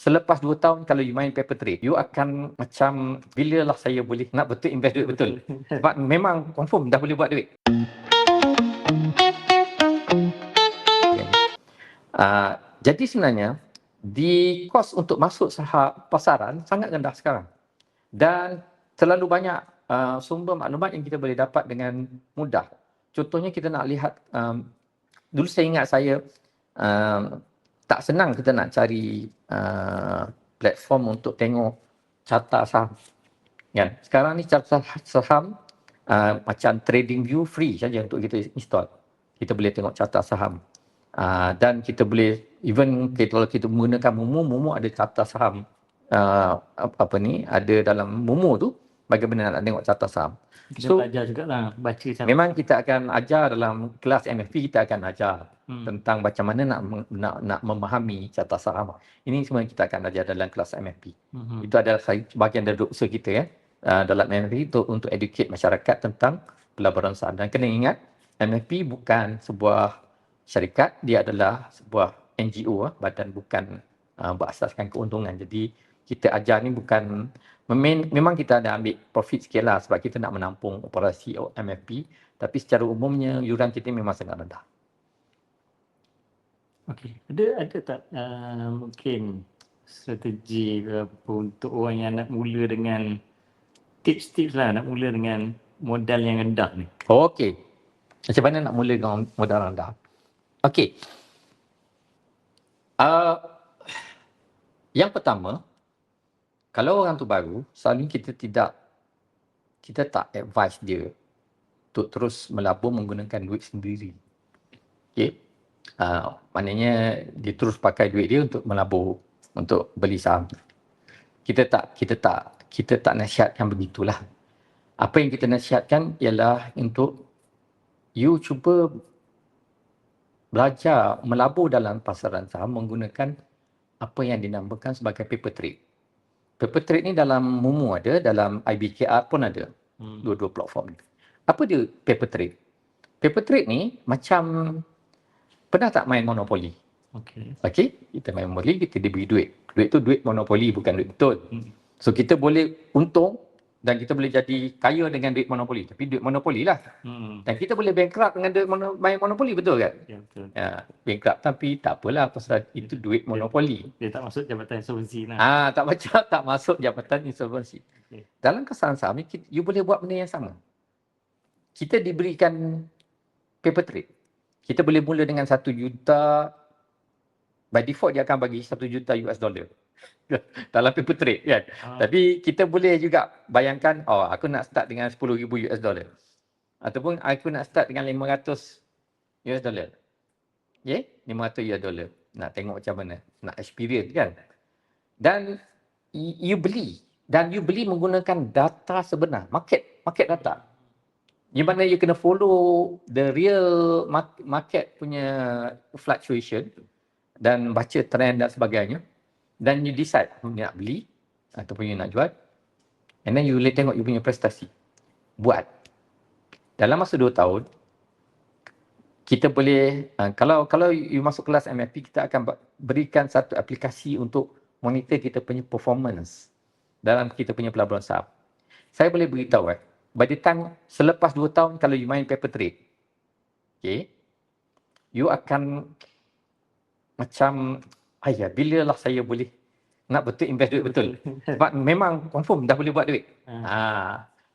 selepas 2 tahun kalau you main paper trade, you akan macam bila lah saya boleh nak betul invest duit betul. Sebab memang confirm dah boleh buat duit. Jadi sebenarnya di kos untuk masuk pasaran sangat rendah sekarang. Dan terlalu banyak sumber maklumat yang kita boleh dapat dengan mudah. Contohnya kita nak lihat, dulu saya ingat tak senang kita nak cari platform untuk tengok carta saham. Kan? Sekarang ni carta saham macam TradingView free saja untuk kita install. Kita boleh tengok carta saham. Dan kita boleh, even kalau kita menggunakan Momo ada carta saham ada dalam Momo tu, bagaimana nak tengok carta saham. Kita belajar jugalah baca carta. Memang kita akan ajar dalam kelas MFP, kita akan ajar tentang macam mana nak memahami carta saham. Ini semua kita akan ajar dalam kelas MFP. Itu adalah bahagian dari usaha kita ya, dalam MFP untuk educate masyarakat tentang pelaburan saham. Dan kena ingat, MFP bukan sebuah syarikat, dia adalah sebuah NGO, badan bukan berasaskan keuntungan. Jadi kita ajar ni bukan, memang kita ada ambil profit sikit lah sebab kita nak menampung operasi MFP, tapi secara umumnya yuran kita memang sangat rendah. Okey, ada tak mungkin strategi apa untuk orang yang nak mula dengan tips-tips lah, nak mula dengan modal yang rendah ni? Okey, macam mana nak mula dengan modal rendah? Okey, yang pertama, kalau orang tu baru, selalu kita tak advise dia untuk terus melabur menggunakan duit sendiri. Okey, maknanya dia terus pakai duit dia untuk melabur, untuk beli saham. Kita tak nasihatkan begitulah. Apa yang kita nasihatkan ialah untuk you cuba belajar melabur dalam pasaran saham menggunakan apa yang dinamakan sebagai paper trade. Paper trade ni dalam Momo ada, dalam IBKR pun ada. Dua-dua platform ni. Apa dia paper trade? Paper trade ni macam, pernah tak main monopoli? Okey, kita main monopoli, kita diberi duit. Duit tu duit monopoli, bukan duit betul. So kita boleh untung dan kita boleh jadi kaya dengan duit monopoli. Tapi duit monopoli lah. Dan kita boleh bankrupt dengan duit main monopoli, betul kan? Ya, betul. Bankrupt, tapi tak apalah pasal itu duit monopoli. Dia tak masuk jabatan insolvensi lah. Tak masuk jabatan insolvensi. Okay. Dalam kesan saham ni, you boleh buat benda yang sama. Kita diberikan paper trade. Kita boleh mula dengan 1 juta. By default dia akan bagi 1 juta US dollar. Dalam paper trade kan. Tapi kita boleh juga bayangkan, aku nak start dengan 10,000 US dollar. Ataupun aku nak start dengan 500 US dollar. Okay? 500 US dollar. Nak tengok macam mana. Nak experience kan. Dan you beli. Dan you beli menggunakan data sebenar. Market data. Di mana you kena follow the real market punya fluctuation. Dan baca trend dan sebagainya. Dan you decide you nak beli ataupun you nak jual. And then you boleh tengok you punya prestasi. Buat. Dalam masa 2 tahun, kita boleh, kalau you masuk kelas MFP, kita akan berikan satu aplikasi untuk monitor kita punya performance dalam kita punya pelaburan saham. Saya boleh beritahu by the time selepas 2 tahun kalau you main paper trade, okay, you akan macam, bila lah saya boleh nak betul invest duit betul. Sebab memang confirm dah boleh buat duit.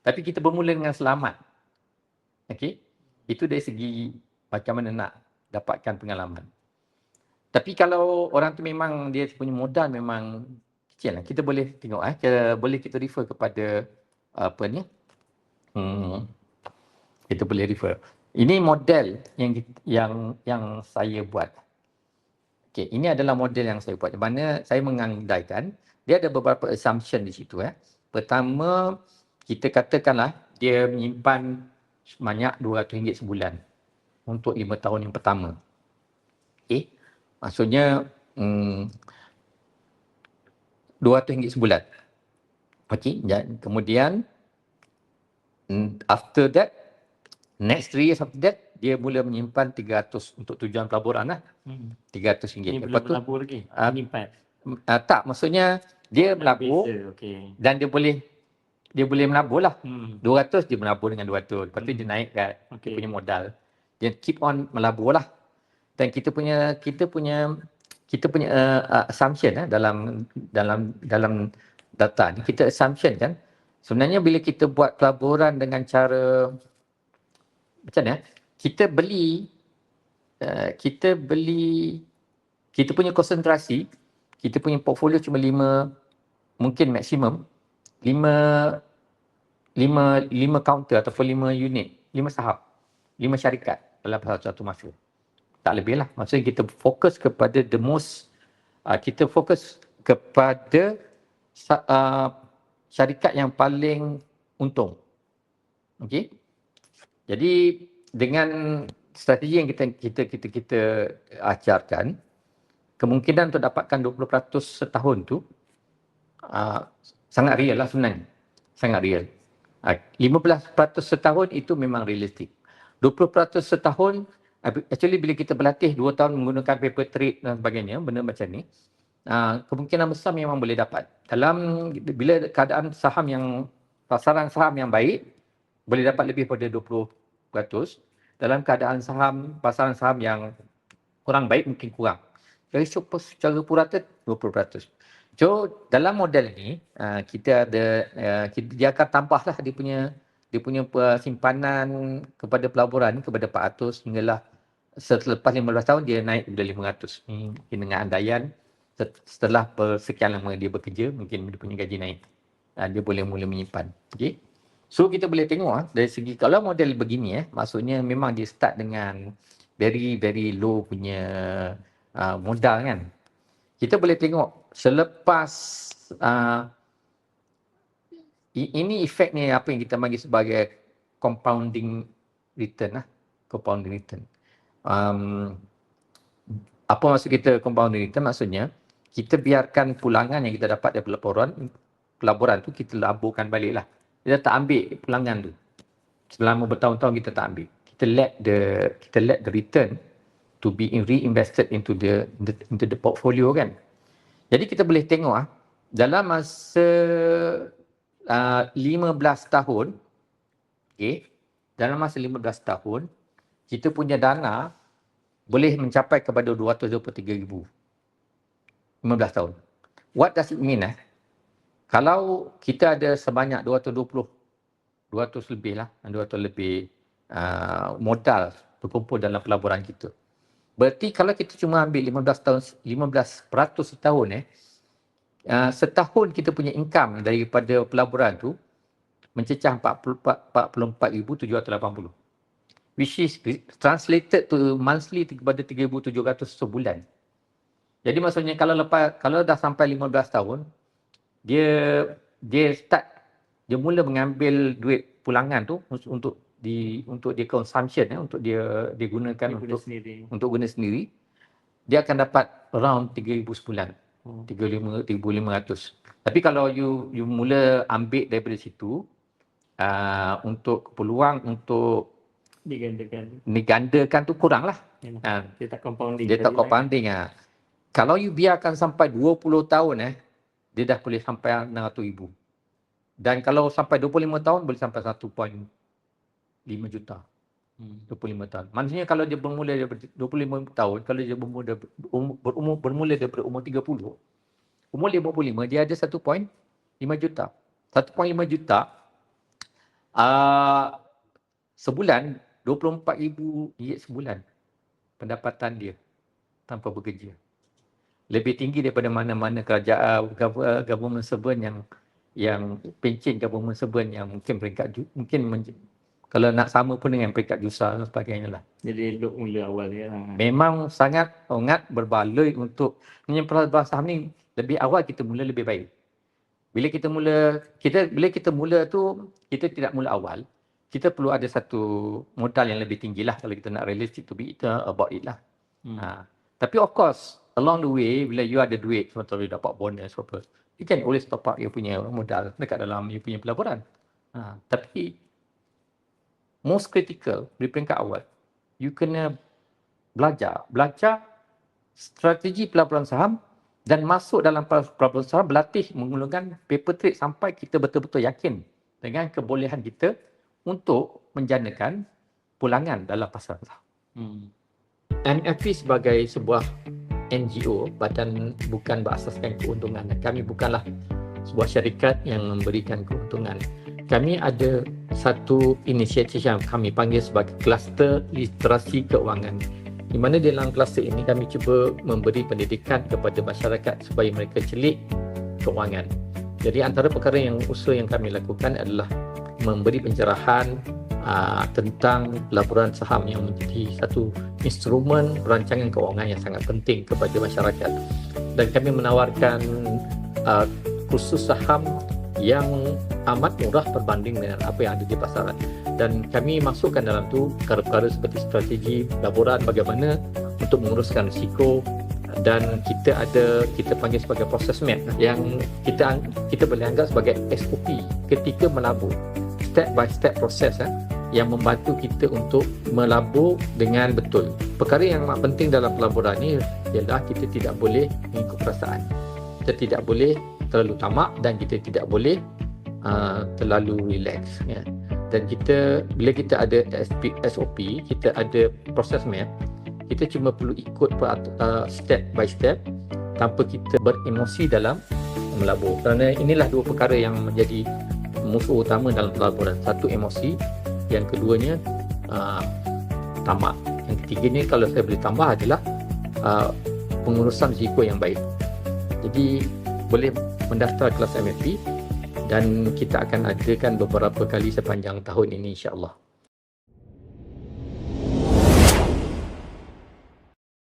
Tapi kita bermula dengan selamat. Okey. Itu dari segi macam mana nak dapatkan pengalaman. Tapi kalau orang tu memang dia punya modal memang kecil lah. Kita boleh tengok boleh kita refer kepada kita boleh refer. Ini model yang saya buat. Okay, ini adalah model yang saya buat. Di mana saya mengandaikan dia ada beberapa assumption di situ. Pertama, kita katakanlah dia menyimpan sebanyak RM200 sebulan untuk 5 tahun yang pertama. Okay, maksudnya RM200 sebulan. Okay, dan kemudian after that, next 3 years after that, dia mula menyimpan 300 untuk tujuan pelaburan lah. RM300. Ini belum melabur lagi? Menyimpan? Tak, maksudnya dia melabur Beza, okey. dan dia boleh menabur lah. Hmm. 200 dia menabur dengan 200. Lepas tu dia naik kat dia Okey. punya modal. Dia keep on melabur lah. Dan kita punya assumption dalam data ni, kita assumption kan sebenarnya bila kita buat pelaburan dengan cara macam mana, kita beli kita punya konsentrasi, kita punya portfolio cuma 5, mungkin maksimum 5 counter ataupun 5 unit, 5 saham, 5 syarikat dalam satu masa. Tak lebih lah. Maksudnya kita fokus kepada kita fokus kepada syarikat yang paling untung. Okey. Jadi dengan strategi yang kita ajarkan, kemungkinan untuk dapatkan 20% setahun tu sangat real lah sebenarnya. Sangat real. 15% setahun itu memang realistik. 20% setahun, actually bila kita berlatih 2 tahun menggunakan paper trade dan sebagainya, benda macam ni, kemungkinan besar memang boleh dapat. Bila keadaan pasaran saham yang baik, boleh dapat lebih pada 20%. Dalam keadaan pasaran saham yang kurang baik, mungkin kurang. Jadi secara purata 20%. So dalam model ni dia akan tambahlah dia punya simpanan kepada pelaburan kepada 400 hinggalah selepas 15 tahun dia naik kepada 500. Mungkin dengan andaian setelah sekian lama dia bekerja, mungkin dia punya gaji naik. Dia boleh mula menyimpan. Okey. So kita boleh tengok dari segi kalau model begini maksudnya memang dia start dengan very very low punya modal kan. Kita boleh tengok selepas ini efek ni apa yang kita bagi sebagai compounding return lah. Compounding return. Apa maksud kita compounding return? Maksudnya kita biarkan pulangan yang kita dapat dari pelaburan tu kita laburkan balik lah. Kita tak ambil pulangan tu. Selama bertahun-tahun kita tak ambil. Kita let the return to be reinvested into the portfolio kan. Jadi kita boleh tengok dalam masa 15 tahun, dalam masa 15 tahun, kita punya dana boleh mencapai kepada 223,000. 15 tahun. What does it mean? Kalau kita ada sebanyak 200 lebih modal berkumpul dalam pelaburan kita. Berarti kalau kita cuma ambil 15% setahun setahun kita punya income daripada pelaburan tu mencecah 44,780. Which is translated to monthly kepada 3,700 sebulan. Jadi maksudnya kalau dah sampai 15 tahun, dia mula mengambil duit pulangan tu untuk dia consumption untuk dia gunakan untuk guna sendiri. Dia akan dapat around 3,000 sebulan. 3,500. Tapi kalau you mula ambil daripada situ untuk peluang untuk digandakan tu kurang lah. Dia tak compounding. Kalau you biarkan sampai 20 tahun dia dah boleh sampai 600,000. Dan kalau sampai 25 tahun boleh sampai 1.5 juta. 25 tahun. Maksudnya kalau dia bermula daripada 25 tahun, kalau dia bermula daripada umur 30, umur 55 dia ada 1.5 juta. 1.5 juta sebulan 24,000 ringgit sebulan pendapatan dia tanpa bekerja. Lebih tinggi daripada mana-mana kerajaan government servant yang pencen government servant yang mungkin kalau nak sama pun dengan peringkat jurusan dan sebagainya lah. Jadi elok mula awal dia. Memang sangat berbaloi untuk menyimpan saham ni. Lebih awal kita mula lebih baik. Bila kita mula tu kita tidak mula awal. Kita perlu ada satu modal yang lebih tinggi lah kalau kita nak realistic to be about it lah. Tapi of course along the way bila you ada duit contohnya you dapat bonus apa, you can always top up you punya modal dekat dalam you punya pelaburan. Tapi most critical di peringkat awal, you kena belajar strategi pelaburan saham dan masuk dalam pelaburan berlatih menggunakan paper trade sampai kita betul-betul yakin dengan kebolehan kita untuk menjanakan pulangan dalam pasar saham. MFP sebagai sebuah NGO, badan bukan berasaskan keuntungan. Kami bukanlah sebuah syarikat yang memberikan keuntungan. Kami ada satu inisiatif yang kami panggil sebagai kluster literasi keuangan, di mana dalam kluster ini kami cuba memberi pendidikan kepada masyarakat supaya mereka celik keuangan. Jadi antara perkara yang usaha yang kami lakukan adalah memberi pencerahan tentang pelaburan saham yang menjadi satu instrumen perancangan keuangan yang sangat penting kepada masyarakat. Dan kami menawarkan kursus saham yang amat murah berbanding dengan apa yang ada di pasaran. Dan kami masukkan dalam tu perkara-perkara seperti strategi pelaburan, bagaimana untuk menguruskan risiko, dan kita panggil sebagai proses map yang kita boleh anggap sebagai SOP ketika melabur, step by step proses yang membantu kita untuk melabur dengan betul. Perkara yang amat penting dalam pelaburan ni ialah kita tidak boleh mengikut perasaan. Kita tidak boleh terlalu tamak dan kita tidak boleh terlalu relax, ya. Dan bila kita ada SOP, kita ada proses map, kita cuma perlu ikut step by step tanpa kita beremosi dalam melabur. Kerana inilah dua perkara yang menjadi musuh utama dalam pelaburan. Satu, emosi. Yang keduanya, tamak. Yang ketiganya, kalau saya boleh tambah, adalah pengurusan risiko yang baik. Jadi boleh mendaftar kelas MFP dan kita akan adakan beberapa kali sepanjang tahun ini, insya-Allah.